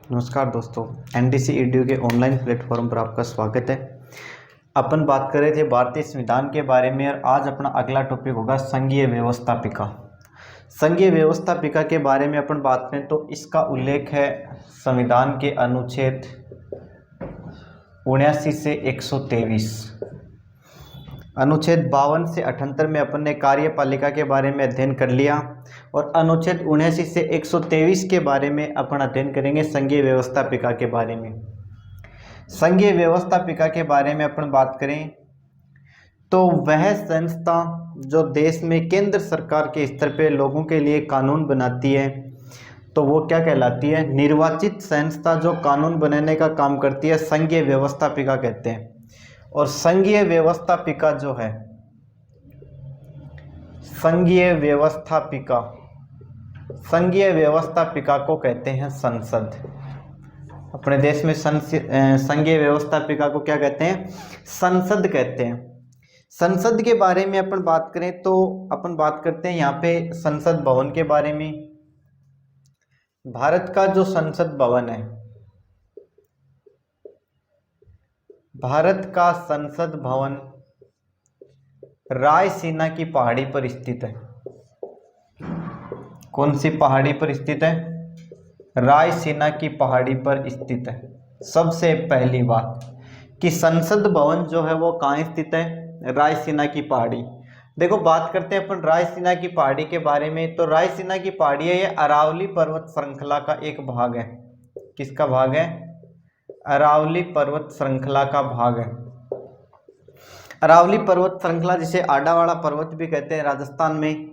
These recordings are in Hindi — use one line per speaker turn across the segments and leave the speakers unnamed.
नमस्कार दोस्तों, एनडीसी ईडीयू के ऑनलाइन प्लेटफॉर्म पर आपका स्वागत है। अपन बात कर रहे थे भारतीय संविधान के बारे में और आज अपना अगला टॉपिक होगा संघीय व्यवस्थापिका। संघीय व्यवस्थापिका के बारे में अपन बात करें तो इसका उल्लेख है संविधान के अनुच्छेद 79 से 123। अनुच्छेद 52 से 78 में अपन ने कार्यपालिका के बारे में अध्ययन कर लिया और अनुच्छेद 79 से 123 के बारे में अपन अध्ययन करेंगे संघीय व्यवस्थापिका के बारे में। संघीय व्यवस्थापिका के बारे में अपन बात करें तो वह संस्था जो देश में केंद्र सरकार के स्तर पे लोगों के लिए कानून बनाती है तो वो क्या कहलाती है? निर्वाचित संस्था जो कानून बनाने का काम करती है संघीय व्यवस्थापिका कहते हैं। और संघीय व्यवस्थापिका जो है, संघीय व्यवस्थापिका को कहते हैं संसद। अपने देश में संघीय व्यवस्थापिका को क्या कहते हैं? संसद कहते हैं। संसद के बारे में अपन बात करें तो अपन बात करते हैं यहाँ पे संसद भवन के बारे में। भारत का जो संसद भवन है, भारत का संसद भवन रायसीना की पहाड़ी पर स्थित है। कौन सी पहाड़ी पर स्थित है? रायसीना की पहाड़ी पर स्थित है। सबसे पहली बात कि संसद भवन जो है वो कहाँ स्थित है? रायसीना की पहाड़ी। देखो, बात करते हैं अपन रायसीना की पहाड़ी के बारे में। तो रायसीना की पहाड़ी है, ये अरावली पर्वत श्रृंखला का एक भाग है। किसका भाग है? अरावली पर्वत श्रृंखला का भाग है। अरावली पर्वत श्रृंखला जिसे आडावाड़ा पर्वत भी कहते हैं राजस्थान में,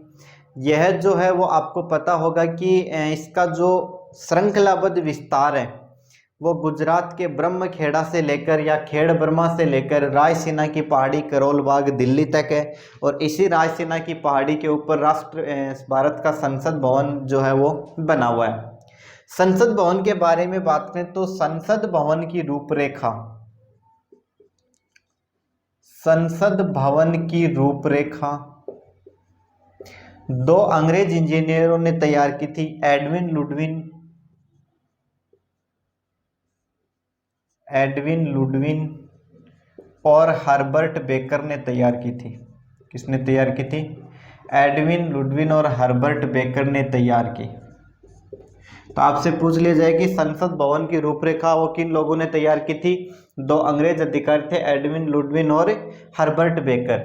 यह जो है वो आपको पता होगा कि इसका जो श्रृंखलाबद्ध विस्तार है वो गुजरात के ब्रह्मखेड़ा से लेकर या खेड़ ब्रह्मा से लेकर रायसीना की पहाड़ी करोल बाग दिल्ली तक है। और इसी रायसीना की पहाड़ी के ऊपर भारत का संसद भवन जो है वो बना हुआ है। संसद भवन के बारे में बात करें तो संसद भवन की रूपरेखा, संसद भवन की रूपरेखा दो अंग्रेज इंजीनियरों ने तैयार की थी। एडविन लुडविन और हर्बर्ट बेकर ने तैयार की थी। किसने तैयार की थी? एडविन लुडविन और हर्बर्ट बेकर ने तैयार की। तो आपसे पूछ लिया जाए कि संसद भवन की रूपरेखा वो किन लोगों ने तैयार की थी? दो अंग्रेज अधिकारी थे, एडविन लुडविन और हर्बर्ट बेकर।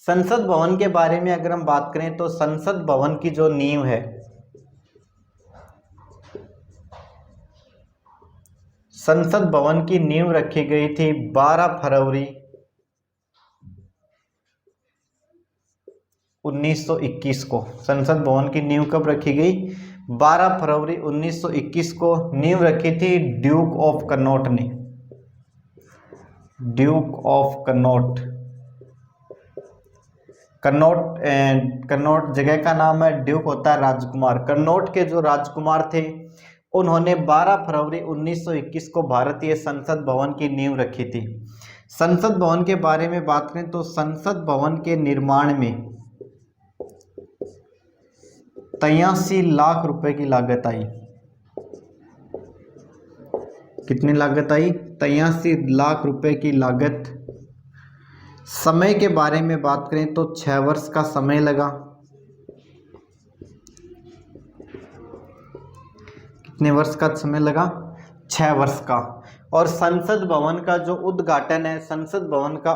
संसद भवन के बारे में अगर हम बात करें तो संसद भवन की जो नींव है, संसद भवन की नींव रखी गई थी 12 फरवरी 1921 को। संसद भवन की नींव कब रखी गई? 12 फरवरी 1921 को नींव रखी थी ड्यूक ऑफ कनॉट ने। ड्यूक ऑफ कनॉट, कनॉट जगह का नाम है, ड्यूक होता है राजकुमार। कनॉट के जो राजकुमार थे उन्होंने 12 फरवरी 1921 को भारतीय संसद भवन की नींव रखी थी। संसद भवन के बारे में बात करें तो संसद भवन के निर्माण में 83 लाख रुपए की लागत आई। कितनी लागत आई? 83 लाख रुपए की लागत। समय के बारे में बात करें तो 6 वर्ष का समय लगा। कितने वर्ष का समय लगा? 6 वर्ष का। और संसद भवन का जो उद्घाटन है, संसद भवन का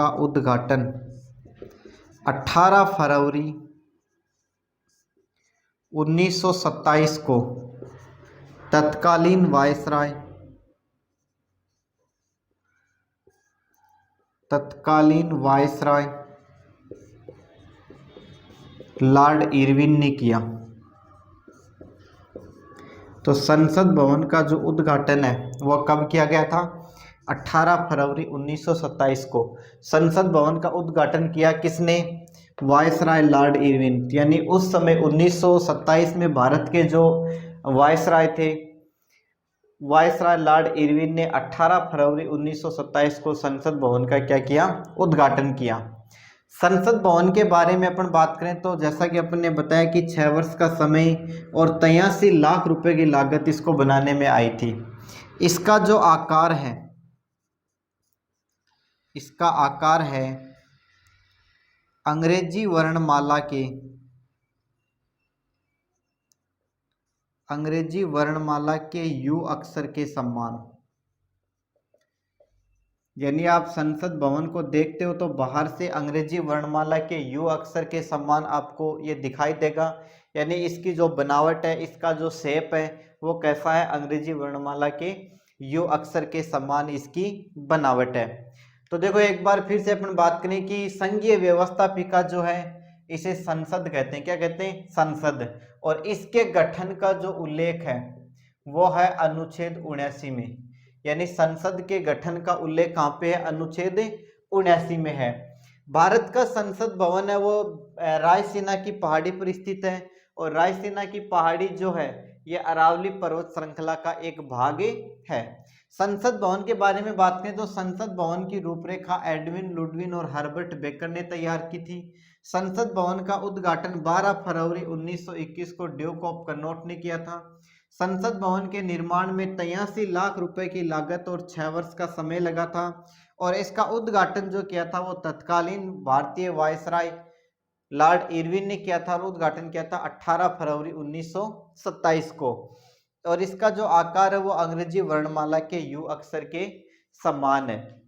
उद्घाटन 18 फरवरी 1927 को तत्कालीन वायसराय लॉर्ड इरविन ने किया। तो संसद भवन का जो उद्घाटन है वह कब किया गया था? 18 फरवरी 1927 को संसद भवन का उद्घाटन किया। किसने? Viceroy Lord Irwin. यानी उस समय 1927 में भारत के जो वायसराय थे, वायसराय लॉर्ड इरविन ने 18 फरवरी 1927 को संसद भवन का क्या किया? उद्घाटन किया। संसद भवन के बारे में अपन बात करें तो जैसा कि अपन ने बताया कि 6 वर्ष का समय और 83 लाख रुपए की लागत इसको बनाने में आई थी। इसका जो आकार है, इसका आकार है अंग्रेजी वर्णमाला के, अंग्रेजी वर्णमाला के यू अक्षर के समान। यानी आप संसद भवन को देखते हो तो बाहर से अंग्रेजी वर्णमाला के यू अक्षर के समान आपको ये दिखाई देगा। यानी इसकी जो बनावट है, इसका जो शेप है वो कैसा है, अंग्रेजी वर्णमाला के यू अक्षर के समान इसकी बनावट है। तो देखो एक बार फिर से अपन बात करें कि संघीय व्यवस्थापिका जो है इसे संसद कहते हैं। क्या कहते हैं? संसद। और इसके गठन का जो उल्लेख है वो है अनुच्छेद 79 में। यानी संसद के गठन का उल्लेख कहाँ पे है? अनुच्छेद 79 में है। भारत का संसद भवन है वो रायसीना की पहाड़ी पर स्थित है। और रायसीना की पहाड़ी जो है ये अरावली पर्वत श्रृंखला का एक भाग है। संसद भवन के बारे में बात करें तो संसद भवन की रूपरेखा एडविन लुडविन और हर्बर्ट बेकर ने तैयार की थी। संसद भवन का उद्घाटन 12 फरवरी 1921 को ड्यूक ऑफ कनॉट ने किया था। संसद भवन के निर्माण में 83 लाख रुपए की लागत और 6 वर्ष का समय लगा था। और इसका उद्घाटन जो किया था वो तत्कालीन भारतीय वायसराय लॉर्ड इरविन ने किया था और उद्घाटन किया था 18 फरवरी 1927 को। और इसका जो आकार है वो अंग्रेजी वर्णमाला के यू अक्षर के समान है।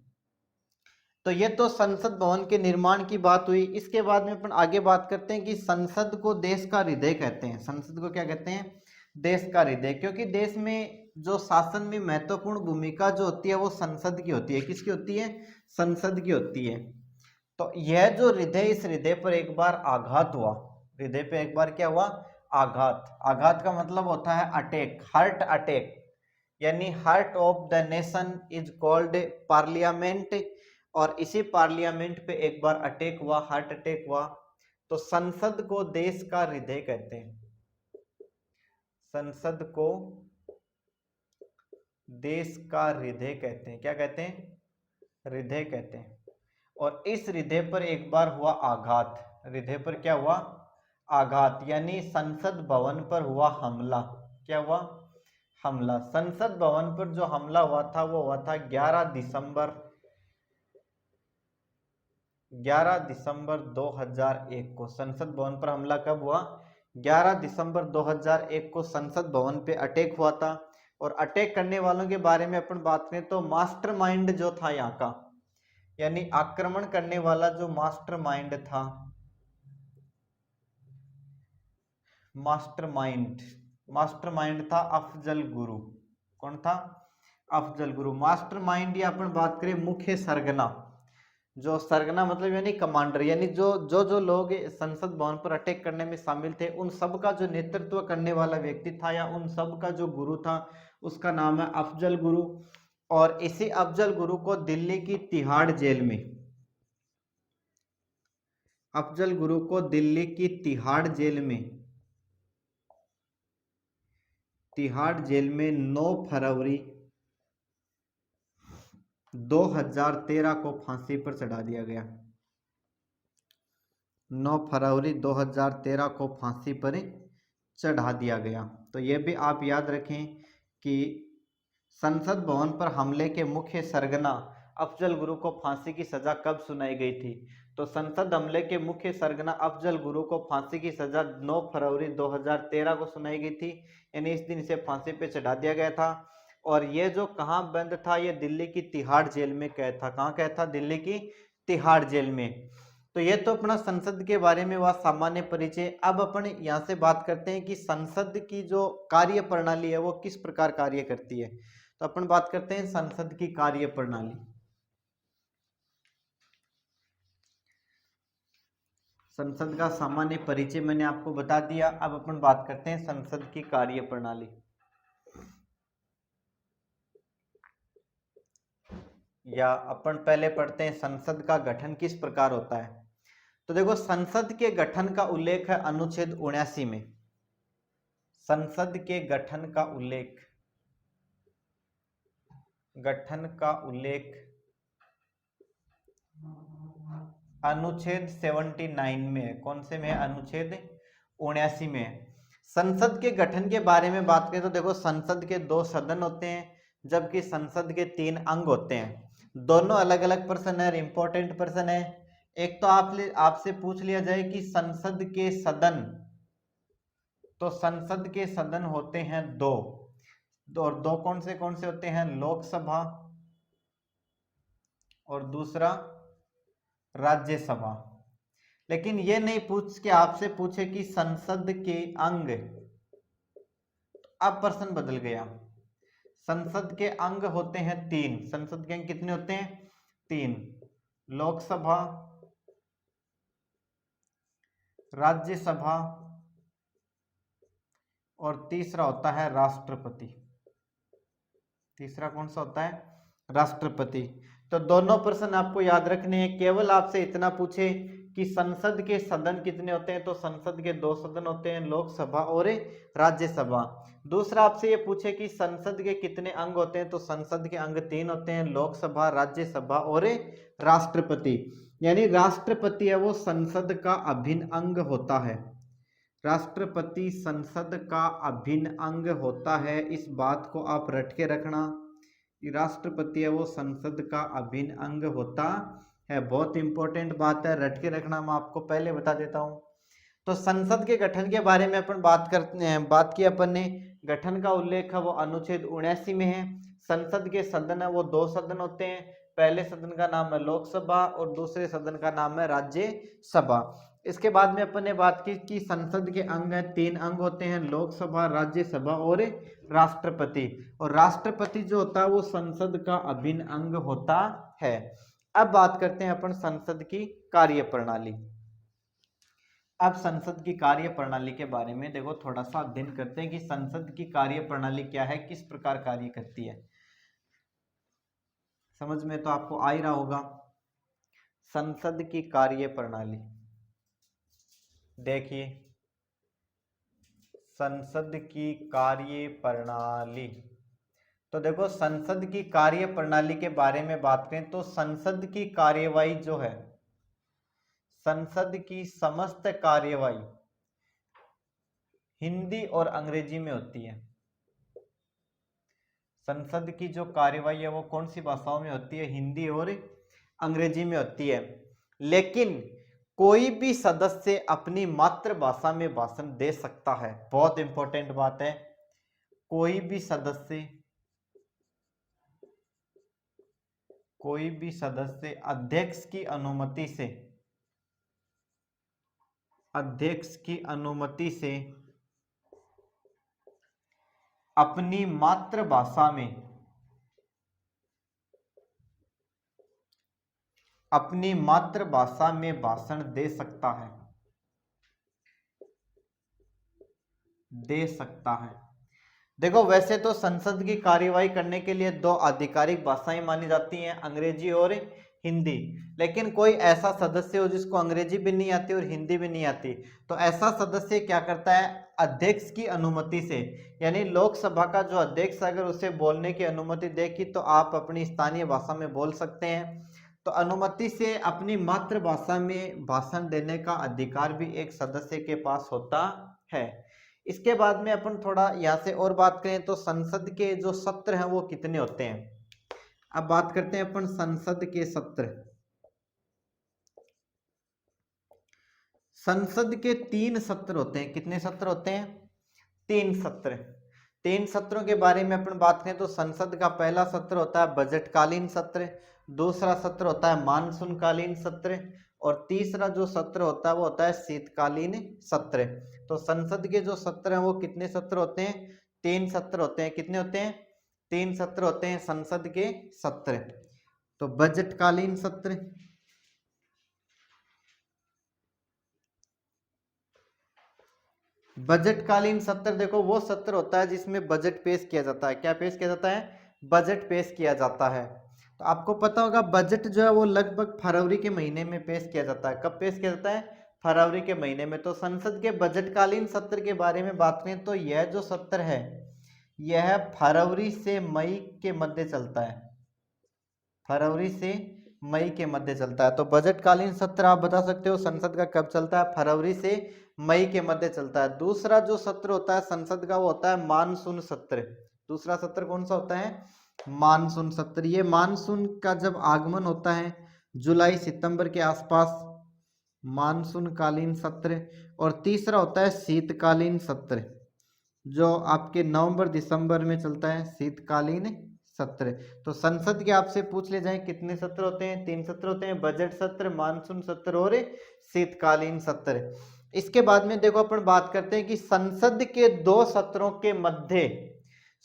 तो ये तो संसद भवन के निर्माण की बात हुई। इसके बाद में अपन आगे बात करते हैं कि संसद को देश का हृदय कहते हैं। संसद को क्या कहते हैं? देश का हृदय। क्योंकि देश में जो शासन में महत्वपूर्ण भूमिका जो होती है वो संसद की होती है। किसकी होती है? संसद की होती है। तो यह जो हृदय, इस हृदय पर एक बार आघात हुआ। हृदय पे एक बार क्या हुआ? आघात। आघात का मतलब होता है अटैक, हार्ट अटैक। यानी heart of the nation is called parliament. और इसी पार्लियामेंट पे एक बार अटैक हुआ, हार्ट अटैक हुआ। तो संसद को देश का हृदय कहते हैं। संसद को देश का हृदय कहते हैं। क्या कहते हैं? हृदय कहते हैं। और इस हृदय पर एक बार हुआ आघात। हृदय पर क्या हुआ? आघात। यानी संसद भवन पर हुआ हमला। क्या हुआ? हमला। संसद भवन पर जो हमला हुआ था वो हुआ था 11 दिसंबर 2001 को। संसद भवन पर हमला कब हुआ? 11 दिसंबर 2001 को संसद भवन पे अटैक हुआ था। और अटैक करने वालों के बारे में अपन बात करें तो मास्टरमाइंड जो था यहाँ का, यानी आक्रमण करने वाला जो मास्टरमाइंड था, मास्टरमाइंड था अफजल गुरु। कौन था? अफजल गुरु। मास्टरमाइंड या अपन बात करें मुख्य सरगना, जो सरगना मतलब यानी कमांडर, यानी जो लोग संसद भवन पर अटैक करने में शामिल थे उन सब का जो नेतृत्व करने वाला व्यक्ति था या उन सब का जो गुरु था उसका नाम है अफजल गुरु। और इसी अफजल गुरु को दिल्ली की तिहाड़ जेल में, अफजल गुरु को दिल्ली की तिहाड़ जेल में 9 फरवरी 2013 को फांसी पर चढ़ा दिया गया। 9 फरवरी 2013 को फांसी पर चढ़ा दिया गया। तो ये भी आप याद रखें कि संसद भवन पर हमले के मुख्य सरगना अफजल गुरु को फांसी की सजा कब सुनाई गई थी? तो संसद हमले के मुख्य सरगना अफजल गुरु को फांसी की सजा 9 फरवरी 2013 को सुनाई गई थी। यानी इस दिन इसे फांसी पे चढ़ा दिया गया था। और ये जो कहाँ बंद था? ये दिल्ली की तिहाड़ जेल में कैद था। कहाँ कैद था? दिल्ली की तिहाड़ जेल में। तो ये तो अपना संसद के बारे में हुआ सामान्य परिचय। अब अपन यहाँ से बात करते हैं कि संसद की जो कार्य प्रणाली है वो किस प्रकार कार्य करती है। तो अपन बात करते हैं संसद की कार्य प्रणाली। संसद का सामान्य परिचय मैंने आपको बता दिया। अब अपन बात करते हैं संसद की कार्य प्रणाली। या अपन पहले पढ़ते हैं संसद का गठन किस प्रकार होता है। तो देखो संसद के गठन का उल्लेख है अनुच्छेद 79 में। संसद के गठन का उल्लेख अनुच्छेद 79 में है। कौन से में है? अनुच्छेद 79 में है। संसद के गठन के बारे में बात करें तो देखो, संसद के 2 सदन होते हैं, जबकि संसद के 3 अंग होते हैं। दोनों अलग अलग पर्सन है, इंपॉर्टेंट पर्सन है। एक तो आपसे पूछ लिया जाए कि संसद के सदन, तो संसद के सदन होते हैं 2, और 2 कौन से होते हैं? लोकसभा और दूसरा राज्यसभा। लेकिन ये नहीं पूछ के आपसे पूछे कि संसद के अंग, अब प्रश्न बदल गया। संसद के अंग होते हैं 3। संसद के अंग कितने होते हैं? 3। लोकसभा, राज्यसभा और तीसरा होता है राष्ट्रपति। तीसरा कौन सा होता है? राष्ट्रपति। तो दोनों प्रश्न आपको याद रखने हैं। केवल आपसे इतना पूछे कि संसद के सदन कितने होते हैं, तो संसद के 2 सदन होते हैं, लोकसभा और राज्यसभा। दूसरा आपसे ये पूछे कि संसद के कितने अंग होते हैं, तो संसद के अंग 3 होते हैं, लोकसभा, राज्यसभा और राष्ट्रपति। यानी राष्ट्रपति है वो संसद का अभिन्न अंग होता है। राष्ट्रपति संसद का अभिन्न अंग होता है। इस बात को आप रट के रखना, राष्ट्रपति है वो संसद का अभिन्न अंग होता है। बहुत इंपॉर्टेंट बात है, रट के रखना। मैं आपको पहले बता देता हूं। तो संसद के गठन के बारे में अपन बात की अपन ने। गठन का उल्लेख है वो अनुच्छेद 79 में है। संसद के सदन है वो 2 सदन होते हैं। पहले सदन का नाम है लोकसभा और दूसरे सदन का नाम है राज्यसभा। इसके बाद में अपन ने बात की कि संसद के अंग है 3 अंग होते हैं, लोकसभा, राज्यसभा और राष्ट्रपति। और राष्ट्रपति जो होता है वो संसद का अभिन्न अंग होता है। अब बात करते हैं अपन संसद की कार्यप्रणाली। अब संसद की कार्यप्रणाली के बारे में देखो थोड़ा सा अध्ययन करते हैं कि संसद की कार्यप्रणाली क्या है, किस प्रकार कार्य करती है। समझ में तो आपको आ ही रहा होगा। संसद की कार्यप्रणाली देखिए, संसद की कार्यप्रणाली। तो देखो, संसद की कार्यप्रणाली के बारे में बात करें तो संसद की कार्यवाही जो है, संसद की समस्त कार्यवाही हिंदी और अंग्रेजी में होती है। संसद की जो कार्यवाही है वो कौन सी भाषाओं में होती है? हिंदी और अंग्रेजी में होती है। लेकिन कोई भी सदस्य अपनी मातृभाषा में भाषण दे सकता है। बहुत इंपॉर्टेंट बात है। कोई भी सदस्य अध्यक्ष की अनुमति से अपनी मातृभाषा में भाषण दे सकता है। देखो, वैसे तो संसद की कार्यवाही करने के लिए 2 आधिकारिक भाषाएं मानी जाती हैं, अंग्रेजी और हिंदी। लेकिन कोई ऐसा सदस्य हो जिसको अंग्रेजी भी नहीं आती और हिंदी भी नहीं आती, तो ऐसा सदस्य क्या करता है? अध्यक्ष की अनुमति से, यानी लोकसभा का जो अध्यक्ष अगर उसे बोलने की अनुमति देगी तो आप अपनी स्थानीय भाषा में बोल सकते हैं। तो अनुमति से अपनी मातृभाषा में भाषण देने का अधिकार भी एक सदस्य के पास होता है। इसके बाद में अपन थोड़ा यहाँ से और बात करें तो संसद के जो सत्र हैं वो कितने होते हैं। अब बात करते हैं अपन संसद के सत्र। संसद के 3 सत्र होते हैं। कितने सत्र होते हैं? 3 सत्र। 3 सत्रों के बारे में अपन बात करें तो संसद का पहला सत्र होता है बजटकालीन सत्र, दूसरा सत्र होता है मानसूनकालीन सत्र और तीसरा जो सत्र होता है वो होता है शीतकालीन सत्र। तो संसद के जो सत्र हैं वो कितने सत्र होते हैं? 3 सत्र होते हैं। कितने होते हैं? 3 सत्र होते हैं संसद के सत्र। तो बजटकालीन सत्र, बजटकालीन सत्र देखो वो सत्र होता है जिसमें बजट पेश किया जाता है। क्या पेश किया जाता है? बजट पेश किया जाता है। तो आपको पता होगा बजट जो है वो लगभग फरवरी के महीने में पेश किया जाता है। कब पेश किया जाता है? फरवरी के महीने में। तो संसद के बजटकालीन सत्र के बारे में बात करें तो यह जो सत्र है यह फरवरी से मई के मध्य चलता है। फरवरी से मई के मध्य चलता है। तो बजटकालीन सत्र आप बता सकते हो संसद का कब चलता है, फरवरी से मई के मध्य चलता है। दूसरा जो सत्र होता है संसद का वो होता है मानसून सत्र। दूसरा सत्र कौन सा होता है, मानसून सत्र। ये मानसून का जब आगमन होता है जुलाई सितंबर के आसपास, मानसून कालीन सत्र। और तीसरा होता है शीतकालीन सत्र, जो आपके नवंबर दिसंबर में चलता है, शीतकालीन सत्र। तो संसद के आपसे पूछ ले जाए कितने सत्र होते हैं, 3 सत्र होते हैं, बजट सत्र, मानसून सत्र और शीतकालीन सत्र। इसके बाद में देखो अपन बात करते हैं कि संसद के 2 सत्रों के मध्य,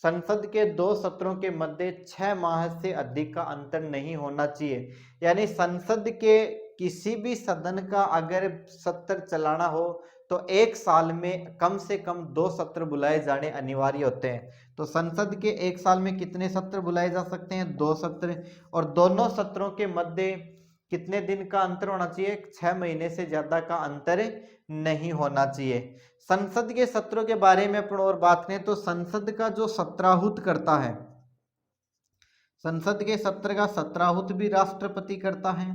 संसद के 2 सत्रों के मध्य 6 माह से अधिक का अंतर नहीं होना चाहिए। यानी संसद के किसी भी सदन का अगर सत्र चलाना हो तो 1 साल में कम से कम 2 सत्र बुलाए जाने अनिवार्य होते हैं। तो संसद के 1 साल में कितने सत्र बुलाए जा सकते हैं, 2 सत्र। और दोनों सत्रों के मध्य कितने दिन का अंतर होना चाहिए, 6 महीने से ज्यादा का अंतर नहीं होना चाहिए। संसद के सत्रों के बारे में अपन और बात करें तो संसद का जो सत्राहुत करता है, संसद के सत्र का सत्राहुत भी राष्ट्रपति करता है।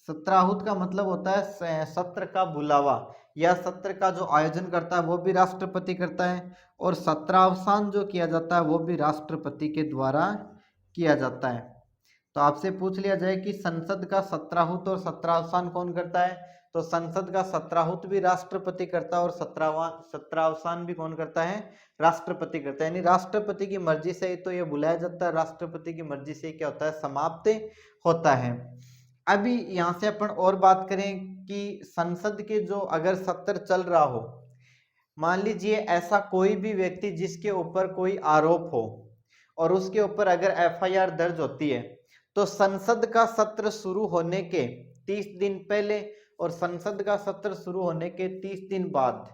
सत्राहुत का मतलब होता है सत्र का बुलावा या सत्र का जो आयोजन करता है वो भी राष्ट्रपति करता है, और सत्रावसान जो किया जाता है वो भी राष्ट्रपति के द्वारा किया जाता है। तो आपसे पूछ लिया जाए कि संसद का सत्राहुत और सत्रावसान कौन करता है, तो संसद का सत्राहुत भी राष्ट्रपति करता है और सत्रावसान भी कौन करता है, राष्ट्रपति करता है। यानी राष्ट्रपति की मर्जी से तो ये बुलाया जाता है, राष्ट्रपति की मर्जी से क्या होता है, समाप्त होता है। अभी यहाँ से अपन और बात करें कि संसद के जो अगर सत्र चल रहा हो, मान लीजिए ऐसा कोई भी व्यक्ति जिसके ऊपर कोई आरोप हो और उसके ऊपर अगर एफआईआर दर्ज होती है, तो संसद का सत्र शुरू होने के 30 दिन पहले और संसद का सत्र शुरू होने के 30 दिन बाद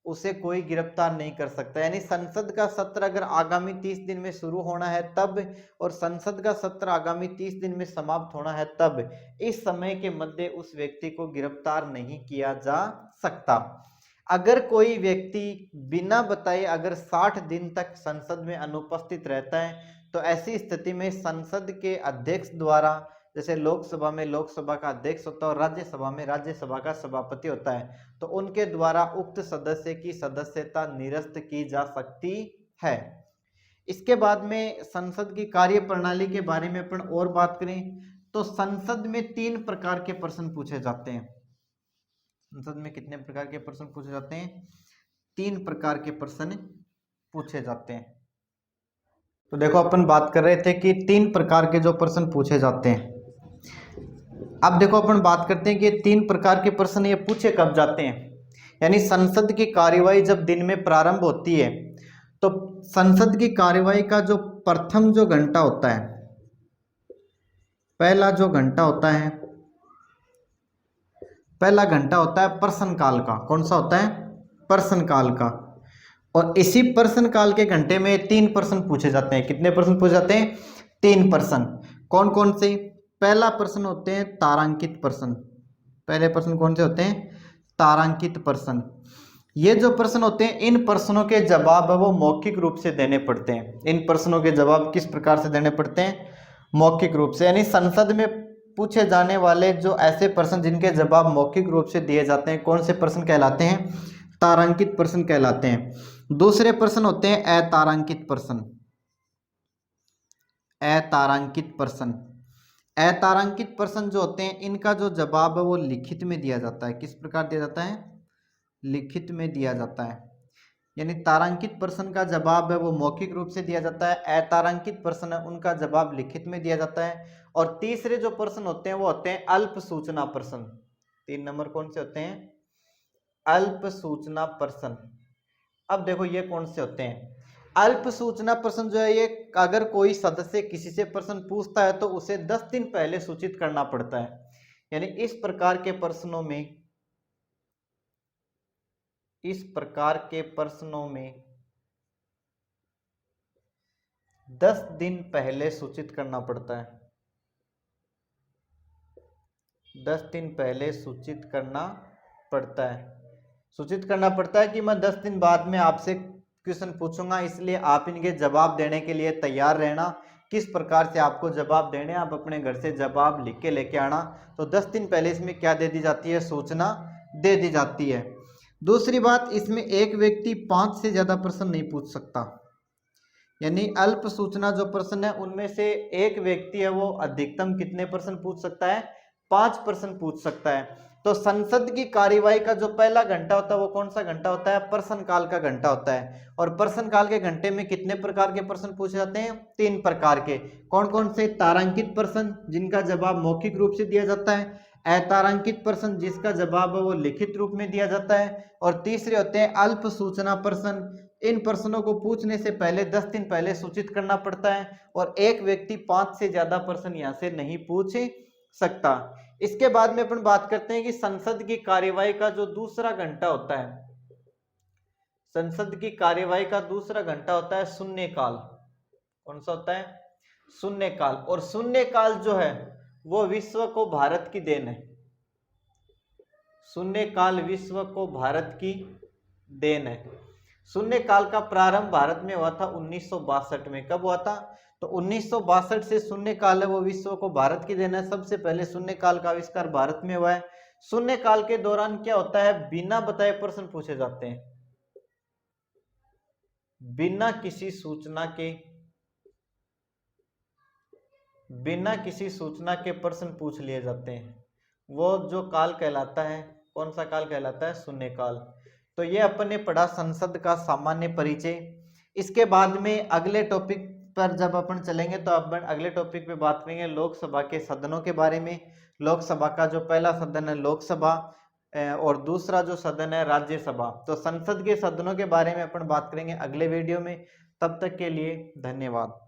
उसे कोई गिरफ्तार नहीं कर सकता। यानी संसद का सत्र अगर आगामी 30 दिन में शुरू होना है तब, और संसद का सत्र आगामी 30 दिन में समाप्त होना है तब, इस समय के मध्य उस व्यक्ति को गिरफ्तार नहीं किया जा सकता। अगर कोई व्यक्ति बिना बताए अगर 60 दिन तक संसद में अनुपस्थित रहता है, तो ऐसी स्थिति में संसद के अध्यक्ष द्वारा, जैसे लोकसभा में लोकसभा का अध्यक्ष होता है और राज्यसभा में राज्यसभा का सभापति होता है, तो उनके द्वारा उक्त सदस्य की सदस्यता निरस्त की जा सकती है। इसके बाद में संसद की कार्य प्रणाली के बारे में अपन और बात करें तो संसद में 3 प्रकार के प्रश्न पूछे जाते हैं। संसद में कितने प्रकार के प्रश्न पूछे जाते हैं, 3 प्रकार के प्रश्न पूछे जाते हैं। तो देखो अपन बात कर रहे थे कि 3 प्रकार के जो प्रश्न पूछे जाते हैं। अब देखो अपन बात करते हैं कि 3 प्रकार के प्रश्न ये पूछे कब जाते हैं। यानी संसद की कार्यवाही जब दिन में प्रारंभ होती है, तो संसद की कार्यवाही का जो प्रथम जो घंटा होता है, पहला जो घंटा होता है, पहला घंटा होता है प्रश्नकाल का। कौन सा होता है, प्रश्नकाल का। और इसी प्रश्नकाल के घंटे में 3 प्रश्न पूछे जाते हैं। कितने प्रश्न पूछे जाते हैं, 3 प्रश्न। कौन कौन से, पहला प्रश्न होते हैं तारांकित प्रश्न। पहले प्रश्न कौन से होते हैं, तारांकित प्रश्न। ये जो प्रश्न होते हैं, इन प्रश्नों के जवाब है वो मौखिक रूप से देने पड़ते हैं। इन प्रश्नों के जवाब किस प्रकार से देने पड़ते हैं, मौखिक रूप से। यानी संसद में पूछे जाने वाले जो ऐसे प्रश्न जिनके जवाब मौखिक रूप से दिए जाते हैं, कौन से प्रश्न कहलाते हैं, तारांकित प्रश्न कहलाते हैं। दूसरे प्रश्न होते हैं अतारांकित प्रश्न। अतारांकित प्रश्न, अतारांकित प्रश्न जो होते हैं इनका जो जवाब है वो लिखित में दिया जाता है। किस प्रकार दिया जाता है, लिखित में दिया जाता है। यानी तारांकित प्रश्न का जवाब है वो मौखिक रूप से दिया जाता है, अतारांकित प्रश्न है उनका जवाब लिखित में दिया जाता है। और तीसरे जो प्रश्न होते हैं वो होते हैं अल्प सूचना प्रश्न। 3 नंबर कौन से होते हैं, अल्प सूचना प्रश्न। अब देखो ये कौन से होते हैं, अल्प सूचना प्रश्न जो है ये अगर कोई सदस्य किसी से प्रश्न पूछता है तो उसे 10 दिन पहले सूचित करना पड़ता है। यानी इस प्रकार के प्रश्नों में, इस प्रकार के प्रश्नों में 10 दिन पहले सूचित करना पड़ता है। 10 दिन पहले सूचित करना पड़ता है। सूचित करना पड़ता है कि मैं 10 दिन बाद में आपसे क्वेश्चन पूछूंगा, इसलिए आप इनके जवाब देने के लिए तैयार रहना। किस प्रकार से आपको जवाब देने, आप अपने घर से जवाब लिख के लेके आना। तो 10 दिन पहले इसमें क्या दे दी जाती है, सूचना दे दी जाती है। दूसरी बात, इसमें एक व्यक्ति 5 से ज्यादा प्रश्न नहीं पूछ सकता, यानी अल्प सूचना जो प्रश्न है उनमें से एक व्यक्ति है वो अधिकतम कितने प्रश्न पूछ सकता है, 5 प्रश्न पूछ सकता है। तो संसद की कार्यवाही का जो पहला घंटा होता है वो कौन सा घंटा होता है, प्रश्नकाल का घंटा होता है। और प्रश्नकाल के घंटे में कितने प्रकार के प्रश्न पूछे जाते हैं, 3 प्रकार के। कौन कौन से, तारांकित प्रश्न जिनका जवाब मौखिक रूप से दिया जाता है, अतारांकित प्रश्न जिसका जवाब वो लिखित रूप में दिया जाता है, और तीसरे होते हैं अल्प सूचना प्रश्न। इन प्रश्नों को पूछने से पहले 10 दिन पहले सूचित करना पड़ता है और एक व्यक्ति 5 से ज्यादा प्रश्न यहाँ से नहीं पूछ सकता। इसके बाद में अपन बात करते हैं कि संसद की कार्यवाही का जो दूसरा घंटा होता है, संसद की कार्यवाही का दूसरा घंटा होता है शून्यकाल। कौन सा होता है, शून्यकाल। और शून्यकाल जो है वो विश्व को भारत की देन है, शून्यकाल विश्व को भारत की देन है। शून्यकाल का प्रारंभ भारत में हुआ था 1962 में। कब हुआ था, तो 1962 से शून्यकाल है वो विश्व को भारत की देन है। सबसे पहले शून्यकाल का आविष्कार भारत में हुआ है। शून्यकाल के दौरान क्या होता है, बिना बताए प्रश्न पूछे जाते हैं, बिना किसी सूचना के प्रश्न पूछ लिए जाते हैं। वो जो काल कहलाता है, कौन सा काल कहलाता है, शून्यकाल। तो ये अपन ने पढ़ा संसद का सामान्य परिचय। इसके बाद में अगले टॉपिक पर जब अपन चलेंगे तो अपन अगले टॉपिक पे बात करेंगे लोकसभा के सदनों के बारे में। लोकसभा का जो पहला सदन है लोकसभा और दूसरा जो सदन है राज्यसभा। तो संसद के सदनों के बारे में अपन बात करेंगे अगले वीडियो में। तब तक के लिए धन्यवाद।